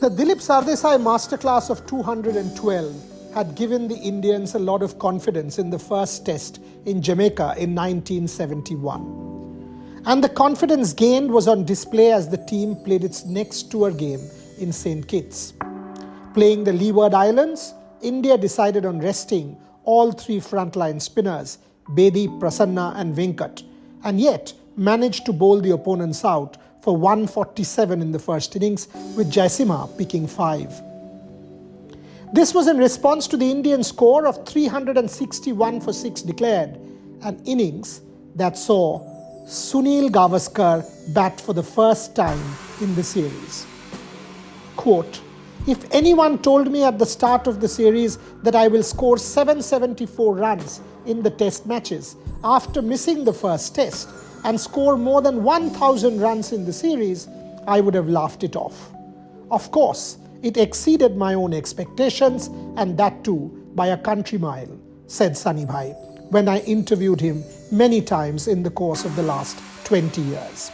The Dilip Sardesai masterclass of 212 had given the Indians a lot of confidence in the first test in Jamaica in 1971. And the confidence gained was on display as the team played its next tour game in St. Kitts. Playing the Leeward Islands, India decided on resting all three frontline spinners, Bedi, Prasanna and Venkat, and yet managed to bowl the opponents out for 147 in the first innings, with Jaisimha picking 5. This was in response to the Indian score of 361 for 6 declared, an innings that saw Sunil Gavaskar bat for the first time in the series. Quote, "If anyone told me at the start of the series that I will score 774 runs in the test matches after missing the first test and score more than 1,000 runs in the series, I would have laughed it off. Of course, it exceeded my own expectations, and that too by a country mile," said Sunny Bhai when I interviewed him many times in the course of the last 20 years.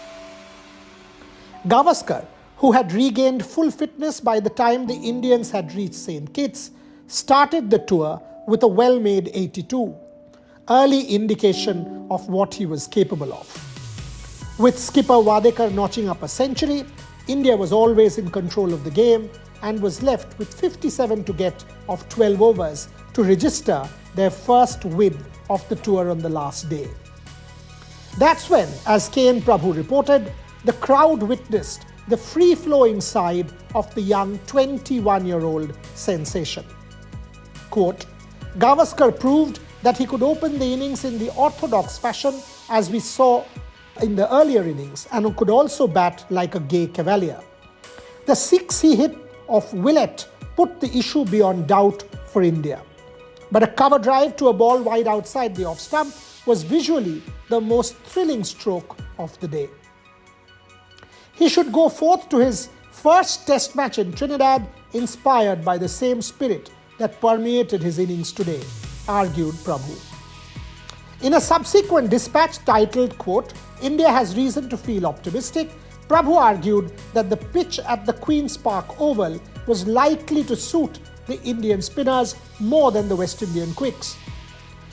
Gavaskar, who had regained full fitness by the time the Indians had reached St. Kitts, started the tour with a well-made 82, early indication of what he was capable of. With skipper Wadekar notching up a century, India was always in control of the game and was left with 57 to get of 12 overs to register their first win of the tour on the last day. That's when, as K.N. Prabhu reported, the crowd witnessed the free-flowing side of the young 21-year-old sensation. Quote, "Gavaskar proved that he could open the innings in the orthodox fashion as we saw in the earlier innings, and could also bat like a gay cavalier. The 6 he hit of Willett put the issue beyond doubt for India. But a cover drive to a ball wide outside the off stump was visually the most thrilling stroke of the day. He should go forth to his first test match in Trinidad inspired by the same spirit that permeated his innings today," argued Prabhu. In a subsequent dispatch titled, quote, "India has reason to feel optimistic," Prabhu argued that the pitch at the Queen's Park Oval was likely to suit the Indian spinners more than the West Indian quicks.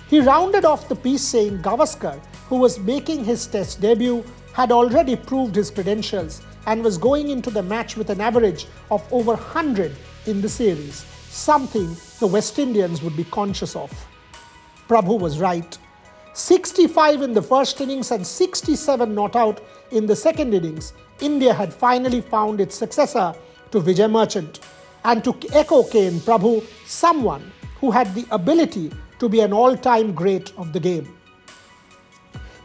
He rounded off the piece saying Gavaskar, who was making his test debut, had already proved his credentials and was going into the match with an average of over 100 in the series, something the West Indians would be conscious of. Prabhu was right. 65 in the first innings and 67 not out in the second innings, India had finally found its successor to Vijay Merchant, and to echo K.N. Prabhu, someone who had the ability to be an all-time great of the game.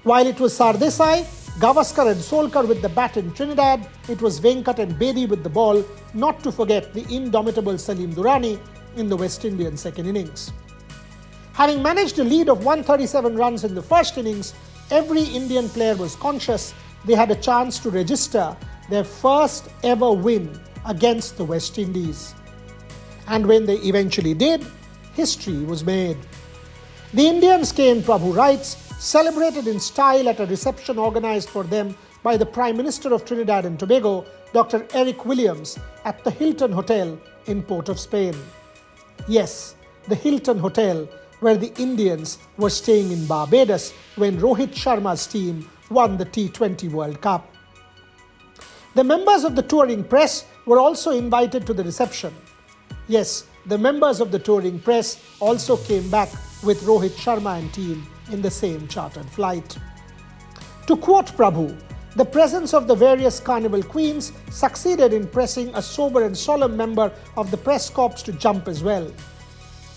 While it was Sardesai, Gavaskar and Solkar with the bat in Trinidad, it was Venkat and Bedi with the ball, not to forget the indomitable Salim Durrani in the West Indian second innings. Having managed a lead of 137 runs in the first innings, every Indian player was conscious they had a chance to register their first ever win against the West Indies. And when they eventually did, history was made. The Indians, K.N. Prabhu writes, celebrated in style at a reception organized for them by the Prime Minister of Trinidad and Tobago, Dr. Eric Williams, at the Hilton Hotel in Port of Spain. Yes, the Hilton Hotel, where the Indians were staying in Barbados when Rohit Sharma's team won the T20 World Cup. The members of the touring press were also invited to the reception. Yes, the members of the touring press also came back with Rohit Sharma and team in the same chartered flight. To quote Prabhu, the presence of the various carnival queens succeeded in pressing a sober and solemn member of the press corps to jump as well.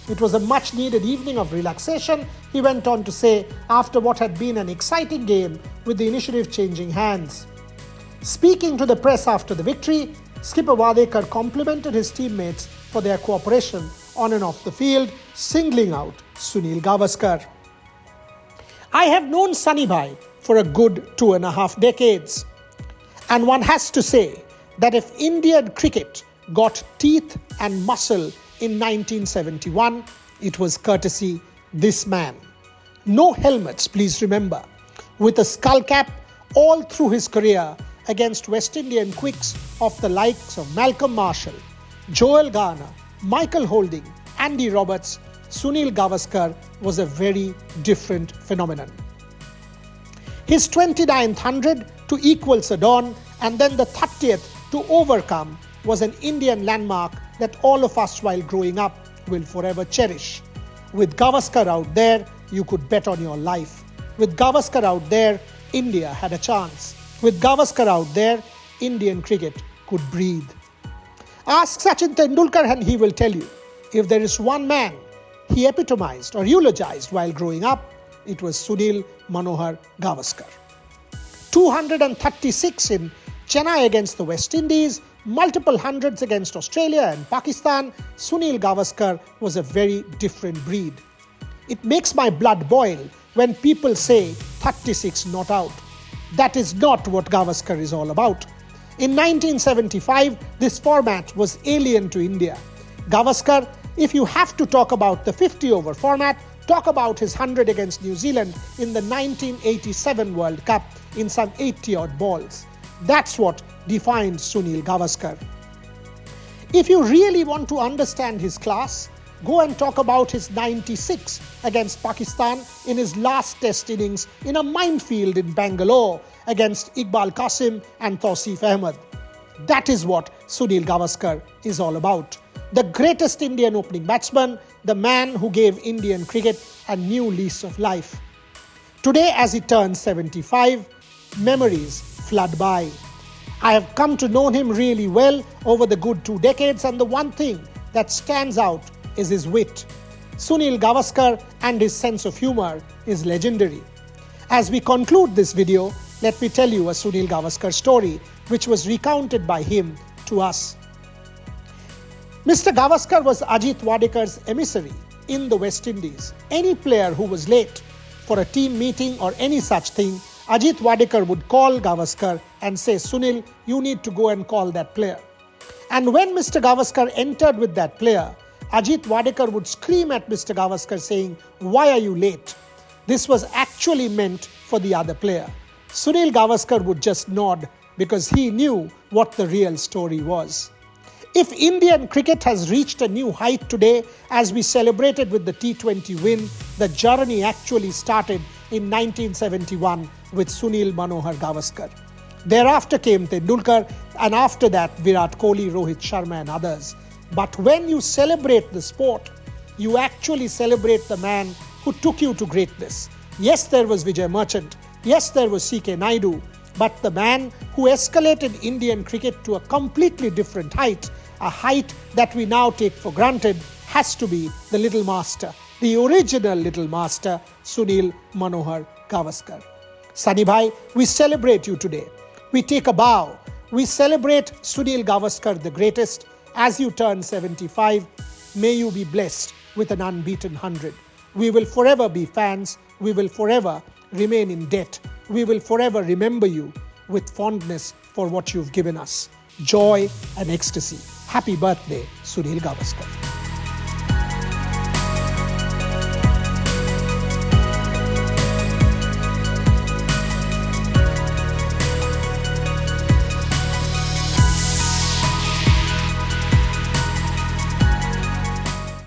It was a much-needed evening of relaxation, he went on to say, after what had been an exciting game with the initiative changing hands. Speaking to the press after the victory, skipper Wadekar complimented his teammates for their cooperation on and off the field, singling out Sunil Gavaskar. "I have known Sunny Bhai for a good 2.5 decades. And one has to say that if Indian cricket got teeth and muscle in 1971, it was courtesy this man. No helmets, please remember. With a skull cap all through his career against West Indian quicks of the likes of Malcolm Marshall, Joel Garner, Michael Holding, Andy Roberts, Sunil Gavaskar was a very different phenomenon. His 29th 100 to equal Sir Don and then the 30th to overcome was an Indian landmark that all of us while growing up will forever cherish. With Gavaskar out there, you could bet on your life. With Gavaskar out there, India had a chance. With Gavaskar out there, Indian cricket could breathe. Ask Sachin Tendulkar and he will tell you, if there is one man he epitomized or eulogized while growing up, it was Sunil Manohar Gavaskar. 236 in Chennai against the West Indies, multiple hundreds against Australia and Pakistan, Sunil Gavaskar was a very different breed. It makes my blood boil when people say 36 not out. That is not what Gavaskar is all about. In 1975, this format was alien to India. Gavaskar, if you have to talk about the 50-over format, talk about his 100 against New Zealand in the 1987 World Cup in some 80-odd balls. That's what defined Sunil Gavaskar. If you really want to understand his class, go and talk about his 96 against Pakistan in his last test innings in a minefield in Bangalore against Iqbal Qasim and Tausif Ahmed. That is what Sunil Gavaskar is all about. The greatest Indian opening batsman, the man who gave Indian cricket a new lease of life. Today, as he turns 75, memories flood by. I have come to know him really well over the good 2 decades, and the one thing that stands out is his wit. Sunil Gavaskar and his sense of humor is legendary. As we conclude this video, let me tell you a Sunil Gavaskar story which was recounted by him to us. Mr. Gavaskar was Ajit Wadekar's emissary in the West Indies. Any player who was late for a team meeting or any such thing, Ajit Wadekar would call Gavaskar and say, Sunil, you need to go and call that player. And when Mr. Gavaskar entered with that player, Ajit Wadekar would scream at Mr. Gavaskar saying, why are you late? This was actually meant for the other player. Sunil Gavaskar would just nod because he knew what the real story was. If Indian cricket has reached a new height today as we celebrated with the T20 win, the journey actually started in 1971 with Sunil Manohar Gavaskar. Thereafter came Tendulkar, and after that Virat Kohli, Rohit Sharma and others. But when you celebrate the sport, you actually celebrate the man who took you to greatness. Yes, there was Vijay Merchant. Yes, there was C.K. Naidu. But the man who escalated Indian cricket to a completely different height, a height that we now take for granted, has to be the little master, the original little master, Sunil Manohar Gavaskar. Sunny Bhai, we celebrate you today. We take a bow. We celebrate Sunil Gavaskar, the greatest. As you turn 75, may you be blessed with an unbeaten 100. We will forever be fans. We will forever remain in debt. We will forever remember you with fondness for what you've given us. Joy and ecstasy. Happy birthday, Sunil Gavaskar.